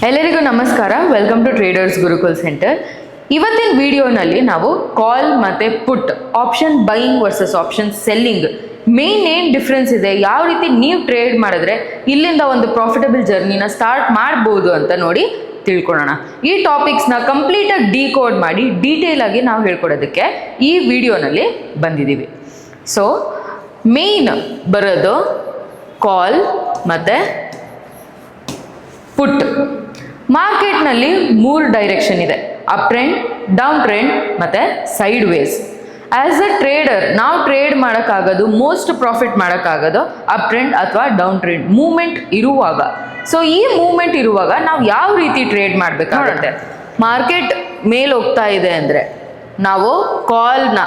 ಎಲ್ಲರಿಗೂ ನಮಸ್ಕಾರ. Welcome to traders Gurukul centre. ಇವತ್ತಿನ ವಿಡಿಯೋನಲ್ಲಿ ನಾವು ಕಾಲ್ ಮತ್ತು put option buying versus option selling main ಏನು ಡಿಫ್ರೆನ್ಸ್ ಇದೆ, ಯಾವ ರೀತಿ ನೀವು ಟ್ರೇಡ್ ಮಾಡಿದ್ರೆ ಇಲ್ಲಿಂದ ಒಂದು ಪ್ರಾಫಿಟಬಲ್ ಜರ್ನಿನ ಸ್ಟಾರ್ಟ್ ಮಾಡ್ಬೋದು ಅಂತ ನೋಡಿ ತಿಳ್ಕೊಳ್ಳೋಣ. ಈ ಟಾಪಿಕ್ಸ್ನ ಕಂಪ್ಲೀಟಾಗಿ ಡಿಕೋಡ್ ಮಾಡಿ ಡೀಟೇಲ್ ಆಗಿ ನಾವು ಹೇಳ್ಕೊಡೋದಕ್ಕೆ ಈ ವಿಡಿಯೋನಲ್ಲಿ ಬಂದಿದ್ದೀವಿ. ಸೊ ಮೇನ್ ಬರೋದು ಕಾಲ್ ಮತ್ತು ಪುಟ್. ಮಾರ್ಕೆಟ್ನಲ್ಲಿ 3 ಡೈರೆಕ್ಷನ್ ಇದೆ: ಅಪ್ ಟ್ರೆಂಡ್, ಡೌನ್ ಟ್ರೆಂಡ್ ಮತ್ತು side ways. As a trader ನಾವು ಟ್ರೇಡ್ ಮಾಡೋಕ್ಕಾಗೋದು, ಮೋಸ್ಟ್ ಪ್ರಾಫಿಟ್ ಮಾಡೋಕ್ಕಾಗೋದು ಅಪ್ ಟ್ರೆಂಡ್ ಅಥವಾ ಡೌನ್ ಟ್ರೆಂಡ್ ಮೂವ್ಮೆಂಟ್ ಇರುವಾಗ. ಸೊ ಈ ಮೂವ್ಮೆಂಟ್ ಇರುವಾಗ ನಾವು ಯಾವ ರೀತಿ ಟ್ರೇಡ್ ಮಾಡಬೇಕಾಗುತ್ತೆ? ಮಾರ್ಕೆಟ್ ಮೇಲೆ ಹೋಗ್ತಾ ಇದೆ ಅಂದರೆ ನಾವು ಕಾಲ್ನ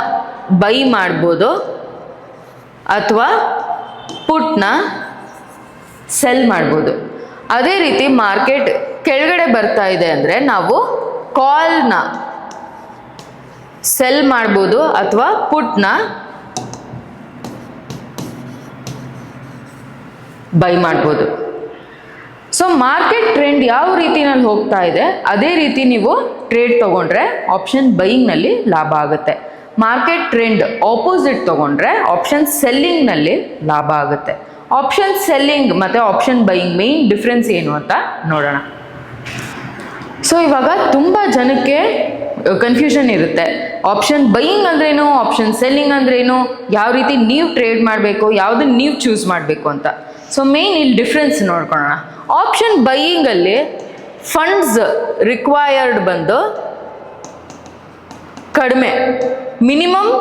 ಬೈ ಮಾಡ್ಬೋದು ಅಥವಾ ಪುಟ್ನ ಸೆಲ್ ಮಾಡ್ಬೋದು. ಅದೇ ರೀತಿ ಮಾರ್ಕೆಟ್ ಕೆಳಗಡೆ ಬರ್ತಾ ಇದೆ ಅಂದರೆ ನಾವು ಕಾಲ್ನ ಸೆಲ್ ಮಾಡ್ಬೋದು ಅಥವಾ ಪುಟ್ನ ಬೈ ಮಾಡ್ಬೋದು. ಸೊ ಮಾರ್ಕೆಟ್ ಟ್ರೆಂಡ್ ಯಾವ ರೀತಿನಲ್ಲಿ ಹೋಗ್ತಾ ಇದೆ ಅದೇ ರೀತಿ ನೀವು ಟ್ರೇಡ್ ತಗೊಂಡ್ರೆ ಆಪ್ಷನ್ ಬೈಯಿಂಗ್ನಲ್ಲಿ ಲಾಭ ಆಗುತ್ತೆ. ಮಾರ್ಕೆಟ್ ಟ್ರೆಂಡ್ ಆಪೋಸಿಟ್ ತಗೊಂಡ್ರೆ ಆಪ್ಷನ್ ಸೆಲ್ಲಿಂಗ್ನಲ್ಲಿ ಲಾಭ ಆಗುತ್ತೆ. ಆಪ್ಷನ್ ಸೆಲ್ಲಿಂಗ್ ಮತ್ತು ಆಪ್ಷನ್ ಬೈಯಿಂಗ್ ಮೇನ್ ಡಿಫ್ರೆನ್ಸ್ ಏನು ಅಂತ ನೋಡೋಣ. ಸೊ ಇವಾಗ ತುಂಬ ಜನಕ್ಕೆ ಕನ್ಫ್ಯೂಷನ್ ಇರುತ್ತೆ. ಆಪ್ಷನ್ ಬೈಯಿಂಗ್ ಅಂದ್ರೇನು, ಆಪ್ಷನ್ ಸೆಲ್ಲಿಂಗ್ ಅಂದ್ರೇನು, ಯಾವ ರೀತಿ ನೀವು ಟ್ರೇಡ್ ಮಾಡಬೇಕು, ಯಾವುದನ್ನು ನೀವು ಚೂಸ್ ಮಾಡಬೇಕು ಅಂತ. ಸೊ ಮೇನ್ ಇಲ್ಲಿ ಡಿಫ್ರೆನ್ಸ್ ನೋಡ್ಕೊಳ್ಳೋಣ. ಆಪ್ಷನ್ ಬೈಯಿಂಗಲ್ಲಿ ಫಂಡ್ಸ್ ರಿಕ್ವೈರ್ಡ್ ಬಂದು ಕಡಿಮೆ, ಮಿನಿಮಮ್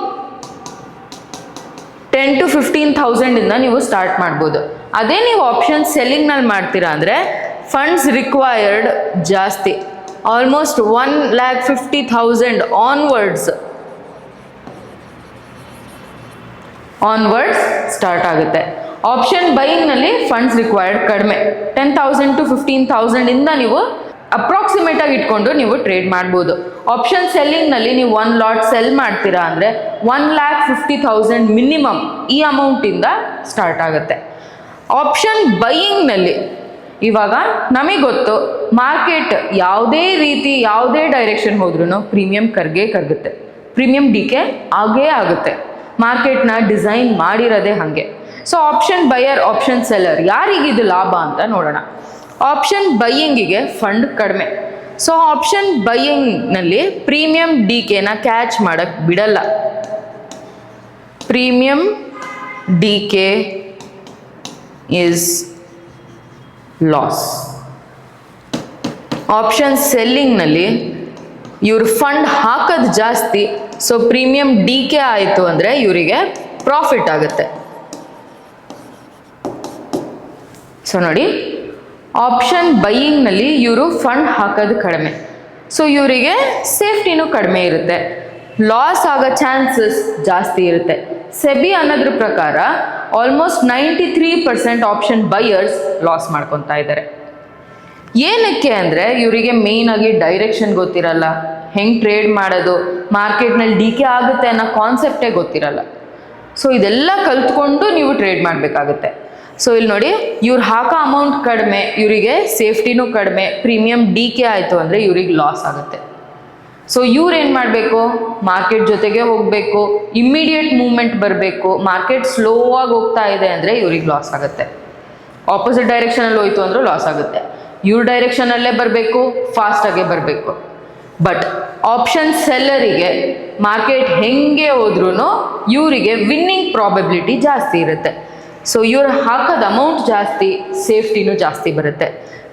10,000 to 15,000 ನೀವು ಸ್ಟಾರ್ಟ್ ಮಾಡ್ಬೋದು. ಅದೇ ನೀವು ಆಪ್ಷನ್ ಸೆಲ್ಲಿಂಗ್ನಲ್ಲಿ ಮಾಡ್ತೀರಾ ಅಂದರೆ ಫಂಡ್ಸ್ ರಿಕ್ವೈರ್ಡ್ ಜಾಸ್ತಿ, ಆಲ್ಮೋಸ್ಟ್ 1,50,000 ಆನ್ವರ್ಡ್ಸ್ ಸ್ಟಾರ್ಟ್ ಆಗುತ್ತೆ. ಆಪ್ಷನ್ ಬೈಯಿಂಗ್ನಲ್ಲಿ ಫಂಡ್ಸ್ ರಿಕ್ವೈರ್ಡ್ ಕಡಿಮೆ, 10,000 to 15,000 ನೀವು ಅಪ್ರಾಕ್ಸಿಮೇಟ್ ಆಗಿ ಇಟ್ಕೊಂಡು ನೀವು ಟ್ರೇಡ್ ಮಾಡ್ಬೋದು. ಆಪ್ಷನ್ ಸೆಲ್ಲಿಂಗ್ನಲ್ಲಿ ನೀವು 1 ಲಾಟ್ ಸೆಲ್ ಮಾಡ್ತೀರಾ ಅಂದರೆ 1,50,000 ಮಿನಿಮಮ್ ಈ ಅಮೌಂಟಿಂದ ಸ್ಟಾರ್ಟ್ ಆಗುತ್ತೆ. ಆಪ್ಷನ್ ಬೈಯಿಂಗ್ನಲ್ಲಿ ಇವಾಗ ನಮಗೆ ಗೊತ್ತು, ಮಾರ್ಕೆಟ್ ಯಾವುದೇ ರೀತಿ ಯಾವುದೇ ಡೈರೆಕ್ಷನ್ ಹೋದ್ರೂ ಪ್ರೀಮಿಯಂ ಕರಗುತ್ತೆ, ಪ್ರೀಮಿಯಂ ಡಿಕೆ ಆಗೇ ಆಗುತ್ತೆ. ಮಾರ್ಕೆಟ್ನ ಡಿಸೈನ್ ಮಾಡಿರೋದೇ ಹಾಗೆ. So option buyer, option seller ಯಾರಿಗಿದು ಲಾಭ ಅಂತ ನೋಡೋಣ. ಆಪ್ಷನ್ ಬೈಯಿಂಗಿಗೆ ಫಂಡ್ ಕಡಿಮೆ. ಸೊ ಆಪ್ಷನ್ ಬೈಯಿಂಗ್ನಲ್ಲಿ ಪ್ರೀಮಿಯಂ ಡಿಕೆನ ಕ್ಯಾಚ್ ಮಾಡೋಕ್ಕೆ ಬಿಡಲ್ಲ. Premium decay is loss. Option ಸೆಲ್ಲಿಂಗ್ನಲ್ಲಿ ಇವ್ರ ಫಂಡ್ ಹಾಕೋದು ಜಾಸ್ತಿ, ಸೊ ಪ್ರೀಮಿಯಂ ಡಿಕೆ ಆಯಿತು ಅಂದರೆ ಇವರಿಗೆ ಪ್ರಾಫಿಟ್ ಆಗುತ್ತೆ. ಸೊ ನೋಡಿ, ಆಪ್ಷನ್ ಬೈಯಿಂಗ್ನಲ್ಲಿ ಇವರು ಫಂಡ್ ಹಾಕೋದು ಕಡಿಮೆ, ಸೊ ಇವರಿಗೆ ಸೇಫ್ಟಿನೂ ಕಡಿಮೆ ಇರುತ್ತೆ, ಲಾಸ್ ಆಗೋ ಚಾನ್ಸಸ್ ಜಾಸ್ತಿ ಇರುತ್ತೆ. ಸೆಬಿ ಅನ್ನೋದ್ರ ಪ್ರಕಾರ ಆಲ್ಮೋಸ್ಟ್ 93% ಆಪ್ಷನ್ ಬೈಯರ್ಸ್ ಲಾಸ್ ಮಾಡ್ಕೊತಾ ಇದ್ದಾರೆ. ಏನಕ್ಕೆ ಅಂದರೆ ಇವರಿಗೆ ಮೇಯ್ನ್ ಆಗಿ ಡೈರೆಕ್ಷನ್ ಗೊತ್ತಿರಲ್ಲ, ಹೆಂಗೆ ಟ್ರೇಡ್ ಮಾಡೋದು, ಮಾರ್ಕೆಟ್ನಲ್ಲಿ ಡಿಕೆ ಆಗುತ್ತೆ ಅನ್ನೋ ಕಾನ್ಸೆಪ್ಟೇ ಗೊತ್ತಿರಲ್ಲ. ಸೊ ಇದೆಲ್ಲ ಕಲ್ತ್ಕೊಂಡು ನೀವು ಟ್ರೇಡ್ ಮಾಡಬೇಕಾಗುತ್ತೆ. ಸೊ ಇಲ್ಲಿ ನೋಡಿ, ಇವ್ರು ಹಾಕೋ ಅಮೌಂಟ್ ಕಡಿಮೆ, ಇವರಿಗೆ ಸೇಫ್ಟಿನೂ ಕಡಿಮೆ, ಪ್ರೀಮಿಯಂ ಡಿಕೆ ಆಯಿತು ಅಂದರೆ ಇವ್ರಿಗೆ ಲಾಸ್ ಆಗುತ್ತೆ. ಸೊ ಇವ್ರು ಏನು ಮಾಡಬೇಕು, ಮಾರ್ಕೆಟ್ ಜೊತೆಗೆ ಹೋಗಬೇಕು, ಇಮ್ಮಿಡಿಯೇಟ್ ಮೂವ್ಮೆಂಟ್ ಬರಬೇಕು. ಮಾರ್ಕೆಟ್ ಸ್ಲೋ ಆಗಿ ಹೋಗ್ತಾ ಇದೆ ಅಂದರೆ ಇವ್ರಿಗೆ ಲಾಸ್ ಆಗುತ್ತೆ. ಆಪೋಸಿಟ್ ಡೈರೆಕ್ಷನಲ್ಲಿ ಹೋಯ್ತು ಅಂದರೂ ಲಾಸ್ ಆಗುತ್ತೆ. ಇವ್ರ ಡೈರೆಕ್ಷನಲ್ಲೇ ಬರಬೇಕು, ಫಾಸ್ಟಾಗೆ ಬರಬೇಕು. ಬಟ್ ಆಪ್ಷನ್ ಸೆಲ್ಲರಿಗೆ ಮಾರ್ಕೆಟ್ ಹೆಂಗೆ ಹೋದ್ರೂ ಇವರಿಗೆ ವಿನ್ನಿಂಗ್ ಪ್ರಾಬಬಿಲಿಟಿ ಜಾಸ್ತಿ ಇರುತ್ತೆ. ಸೊ ಇವ್ರು ಹಾಕೋದು ಅಮೌಂಟ್ ಜಾಸ್ತಿ, ಸೇಫ್ಟಿನೂ ಜಾಸ್ತಿ ಬರುತ್ತೆ.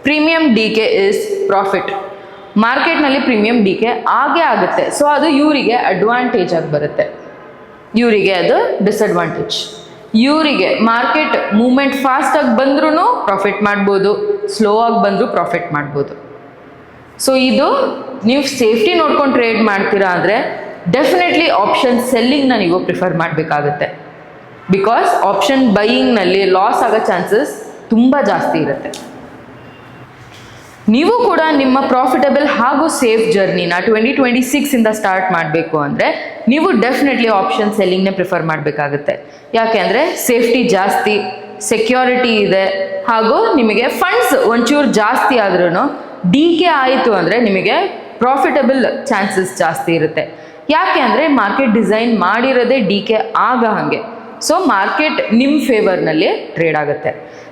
Premium decay is profit. ಮಾರ್ಕೆಟ್ನಲ್ಲಿ ಪ್ರೀಮಿಯಂ ಡಿಕೆ ಆಗೇ ಆಗುತ್ತೆ. ಸೊ ಅದು ಇವರಿಗೆ ಅಡ್ವಾಂಟೇಜ್ ಆಗಿ ಬರುತ್ತೆ, ಇವರಿಗೆ ಅದು ಡಿಸಡ್ವಾಂಟೇಜ್. ಇವರಿಗೆ ಮಾರ್ಕೆಟ್ ಮೂವ್ಮೆಂಟ್ ಫಾಸ್ಟಾಗಿ ಬಂದ್ರೂ ಪ್ರಾಫಿಟ್ ಮಾಡ್ಬೋದು, ಸ್ಲೋ ಆಗಿ ಬಂದರೂ ಪ್ರಾಫಿಟ್ ಮಾಡ್ಬೋದು. ಸೊ ಇದು ನೀವು ಸೇಫ್ಟಿ ನೋಡ್ಕೊಂಡು ಟ್ರೇಡ್ ಮಾಡ್ತೀರಾ ಅಂದರೆ ಡೆಫಿನೆಟ್ಲಿ ಆಪ್ಷನ್ ಸೆಲ್ಲಿಂಗ್ನ ನೀವು ಪ್ರಿಫರ್ ಮಾಡಬೇಕಾಗುತ್ತೆ. ಬಿಕಾಸ್ ಆಪ್ಷನ್ ಬೈಯಿಂಗ್ನಲ್ಲಿ ಲಾಸ್ ಆಗೋ ಚಾನ್ಸಸ್ ತುಂಬ ಜಾಸ್ತಿ ಇರುತ್ತೆ. ನೀವು ಕೂಡ ನಿಮ್ಮ ಪ್ರಾಫಿಟಬಲ್ ಹಾಗೂ ಸೇಫ್ ಜರ್ನಿನ 2026 ಸ್ಟಾರ್ಟ್ ಮಾಡಬೇಕು ಅಂದರೆ ನೀವು ಡೆಫಿನೆಟ್ಲಿ ಆಪ್ಷನ್ ಸೆಲ್ಲಿಂಗ್ನೇ ಪ್ರಿಫರ್ ಮಾಡಬೇಕಾಗುತ್ತೆ. ಯಾಕೆ ಅಂದರೆ ಸೇಫ್ಟಿ ಜಾಸ್ತಿ, ಸೆಕ್ಯೂರಿಟಿ ಇದೆ, ಹಾಗೂ ನಿಮಗೆ ಫಂಡ್ಸ್ ಒಂಚೂರು ಜಾಸ್ತಿ ಆದ್ರೂ ಡಿ ಕೆ ಆಯಿತು ಅಂದರೆ ನಿಮಗೆ ಪ್ರಾಫಿಟಬಲ್ ಚಾನ್ಸಸ್ ಜಾಸ್ತಿ ಇರುತ್ತೆ. ಯಾಕೆ ಅಂದರೆ ಮಾರ್ಕೆಟ್ ಡಿಸೈನ್ ಮಾಡಿರೋದೇ ಡಿ ಕೆ ಆಗ ಹಾಗೆ. ಸೊ ಮಾರ್ಕೆಟ್ ನಿಮ್ಮ ಫೇವರ್ನಲ್ಲಿ ಟ್ರೇಡ್ ಆಗುತ್ತೆ.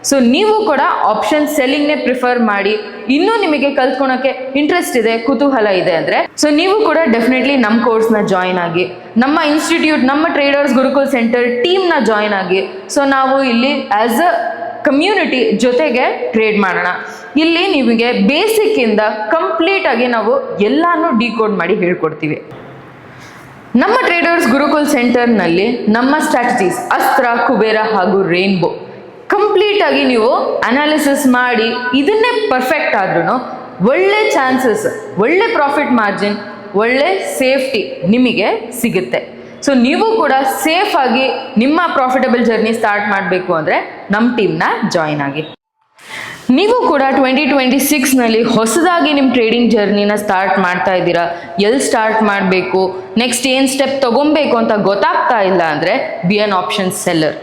ಸೊ ನೀವು ಕೂಡ ಆಪ್ಷನ್ ಸೆಲ್ಲಿಂಗ್ನೇ ಪ್ರಿಫರ್ ಮಾಡಿ ಇನ್ನೂ ನಿಮಗೆ ಕಲ್ತ್ಕೊಳಕ್ಕೆ ಇಂಟ್ರೆಸ್ಟ್ ಇದೆ, ಕುತೂಹಲ ಇದೆ ಅಂದರೆ ಸೊ ನೀವು ಕೂಡ ಡೆಫಿನೆಟ್ಲಿ ನಮ್ಮ ಕೋರ್ಸ್ನ ಜಾಯಿನ್ ಆಗಿ, ನಮ್ಮ ಇನ್ಸ್ಟಿಟ್ಯೂಟ್, ನಮ್ಮ ಟ್ರೇಡರ್ಸ್ ಗುರುಕುಲ್ ಸೆಂಟರ್ ಟೀಮ್ನ ಜಾಯಿನ್ ಆಗಿ. ಸೊ ನಾವು ಇಲ್ಲಿ ಆ್ಯಸ್ ಅ ಕಮ್ಯುನಿಟಿ ಜೊತೆಗೆ ಟ್ರೇಡ್ ಮಾಡೋಣ. ಇಲ್ಲಿ ನಿಮಗೆ ಬೇಸಿಕ್ಕಿಂದ ಕಂಪ್ಲೀಟಾಗಿ ನಾವು ಎಲ್ಲಾನು ಡಿಕೋಡ್ ಮಾಡಿ ಹೇಳ್ಕೊಡ್ತೀವಿ. ನಮ್ಮ ಟ್ರೇಡರ್ಸ್ ಗುರುಕುಲ್ ಸೆಂಟರ್ನಲ್ಲಿ ನಮ್ಮ ಸ್ಟ್ರಾಟಜೀಸ್ ಅಸ್ತ್ರ, ಕುಬೇರ ಹಾಗೂ ರೇನ್ಬೋ ಕಂಪ್ಲೀಟಾಗಿ ನೀವು ಅನಾಲಿಸಿಸ್ ಮಾಡಿ ಇದನ್ನೇ ಪರ್ಫೆಕ್ಟ್ ಆದ್ರೂ ಒಳ್ಳೆ ಚಾನ್ಸಸ್, ಒಳ್ಳೆ ಪ್ರಾಫಿಟ್ ಮಾರ್ಜಿನ್, ಒಳ್ಳೆ ಸೇಫ್ಟಿ ನಿಮಗೆ ಸಿಗುತ್ತೆ. ಸೊ ನೀವು ಕೂಡ ಸೇಫ್ ಆಗಿ ನಿಮ್ಮ ಪ್ರಾಫಿಟಬಲ್ ಜರ್ನಿ ಸ್ಟಾರ್ಟ್ ಮಾಡಬೇಕು ಅಂದರೆ ನಮ್ಮ ಟೀಮ್ನ ಜಾಯಿನ್ ಆಗಿ. ನೀವು ಕೂಡ 2026ನಲ್ಲಿ ಹೊಸದಾಗಿ ನಿಮ್ಮ ಟ್ರೇಡಿಂಗ್ ಜರ್ನಿನ ಸ್ಟಾರ್ಟ್ ಮಾಡ್ತಾ ಇದ್ದೀರಾ, ಎಲ್ಲಿ ಸ್ಟಾರ್ಟ್ ಮಾಡಬೇಕು, ನೆಕ್ಸ್ಟ್ ಏನು ಸ್ಟೆಪ್ ತೊಗೊಬೇಕು ಅಂತ ಗೊತ್ತಾಗ್ತಾ ಇಲ್ಲ ಅಂದರೆ be an option seller.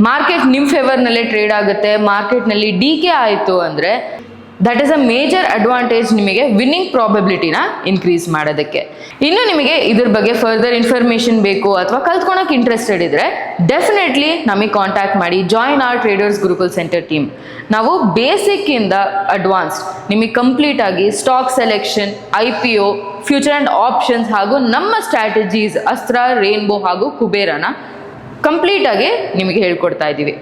Market ನಿಮ್ಮ ಫೇವರ್ನಲ್ಲೇ ಟ್ರೇಡ್ ಆಗುತ್ತೆ, ಮಾರ್ಕೆಟ್ನಲ್ಲಿ ಡಿ ಕೆ ಆಯಿತು ಅಂದರೆ that is a major advantage ನಿಮಗೆ ವಿನ್ನಿಂಗ್ ಪ್ರಾಬಬಿಲಿಟಿನ ಇನ್ಕ್ರೀಸ್ ಮಾಡೋದಕ್ಕೆ. ಇನ್ನು ನಿಮಗೆ ಇದ್ರ ಬಗ್ಗೆ ಫರ್ದರ್ ಇನ್ಫಾರ್ಮೇಷನ್ ಬೇಕು ಅಥವಾ ಕಲ್ತ್ಕೊಳಕ್ಕೆ ಇಂಟ್ರೆಸ್ಟೆಡ್ ಇದ್ದರೆ ಡೆಫಿನೆಟ್ಲಿ ನಮಗೆ ಕಾಂಟ್ಯಾಕ್ಟ್ ಮಾಡಿ, join our traders Gurukul centre team. ನಾವು ಬೇಸಿಕ್ಕಿಂದ ಅಡ್ವಾನ್ಸ್ಡ್ ನಿಮಗೆ ಕಂಪ್ಲೀಟಾಗಿ stock selection, IPO, future and options ಹಾಗೂ ನಮ್ಮ ಸ್ಟ್ರಾಟಜೀಸ್ ಅಸ್ತ್ರ, ರೇನ್ಬೋ ಹಾಗೂ ಕುಬೇರನ ಕಂಪ್ಲೀಟಾಗಿ ನಿಮಗೆ ಹೇಳ್ಕೊಡ್ತಾ ಇದ್ದೀವಿ.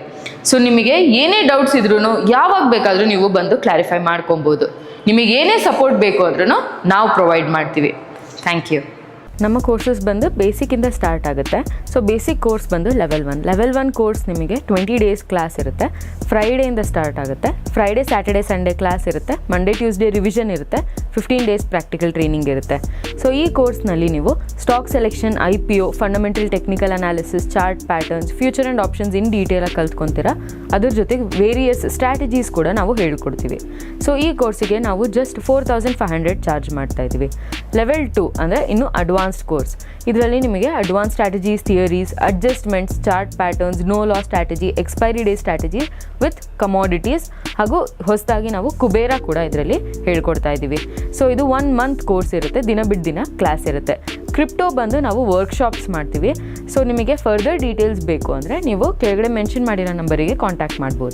ಸೊ ನಿಮಗೆ ಏನೇ ಡೌಟ್ಸ್ ಇದ್ರೂ ಯಾವಾಗ ಬೇಕಾದರೂ ನೀವು ಬಂದು ಕ್ಲಾರಿಫೈ ಮಾಡ್ಕೊಬೋದು. ನಿಮಗೆ ಏನೇ ಸಪೋರ್ಟ್ ಬೇಕು ಅಂದ್ರೂ ನಾವು ಪ್ರೊವೈಡ್ ಮಾಡ್ತೀವಿ. Thank you. ನಮ್ಮ ಕೋರ್ಸಸ್ ಬಂದು ಬೇಸಿಕ್ಕಿಂದ ಸ್ಟಾರ್ಟ್ ಆಗುತ್ತೆ. ಸೊ ಬೇಸಿಕ್ ಕೋರ್ಸ್ ಬಂದು ಲೆವೆಲ್ 1 ಕೋರ್ಸ್ ನಿಮಗೆ 20 ಡೇಸ್ ಕ್ಲಾಸ್ ಇರುತ್ತೆ. ಫ್ರೈಡೆಯಿಂದ ಸ್ಟಾರ್ಟ್ ಆಗುತ್ತೆ. ಫ್ರೈಡೆ, ಸ್ಯಾಟರ್ಡೆ, ಸಂಡೇ ಕ್ಲಾಸ್ ಇರುತ್ತೆ. ಮಂಡೇ, ಟ್ಯೂಸ್ಡೇ ರಿವಿಷನ್ ಇರುತ್ತೆ. 15 ಡೇಸ್ ಪ್ರಾಕ್ಟಿಕಲ್ ಟ್ರೈನಿಂಗ್ ಇರುತ್ತೆ. ಸೊ ಈ ಕೋರ್ಸ್ನಲ್ಲಿ ನೀವು stock selection, IPO, fundamental technical analysis, chart patterns, future and options in ಡೀಟೇಲಾಗಿ ಕಲ್ತ್ಕೊತೀರಾ. ಅದ್ರ ಜೊತೆಗೆ ವೇರಿಯಸ್ ಸ್ಟ್ರಾಟಜೀಸ್ ಕೂಡ ನಾವು ಹೇಳ್ಕೊಡ್ತೀವಿ. ಸೊ ಈ ಕೋರ್ಸಿಗೆ ನಾವು ಜಸ್ಟ್ 4500 ಚಾರ್ಜ್ ಮಾಡ್ತಾ ಇದ್ದೀವಿ. ಲೆವೆಲ್ 2 ಅಂದರೆ ಇನ್ನು ಅಡ್ವಾನ್ಸ್ಡ್ ಕೋರ್ಸ್. ಇದರಲ್ಲಿ ನಿಮಗೆ advance strategies, theories, adjustments, chart patterns, no loss strategy, expiry day strategy with commodities ಹಾಗೂ ಹೊಸದಾಗಿ ನಾವು ಕುಬೇರ ಕೂಡ ಇದರಲ್ಲಿ ಹೇಳ್ಕೊಡ್ತಾ ಇದ್ದೀವಿ. ಸೊ ಇದು 1 ಮಂತ್ ಕೋರ್ಸ್ ಇರುತ್ತೆ. ದಿನ ಬಿಟ್ಟು ದಿನ ಕ್ಲಾಸ್ ಇರುತ್ತೆ. ಕ್ರಿಪ್ಟೋ ಬಂದು ನಾವು ವರ್ಕ್ಶಾಪ್ಸ್ ಮಾಡ್ತೀವಿ. ಸೊ ನಿಮಗೆ ಫರ್ದರ್ ಡೀಟೇಲ್ಸ್ ಬೇಕು ಅಂದರೆ ನೀವು ಕೆಳಗಡೆ ಮೆನ್ಷನ್ ಮಾಡಿರೋ ನಂಬರಿಗೆ ಕಾಂಟ್ಯಾಕ್ಟ್ ಮಾಡ್ಬೋದು.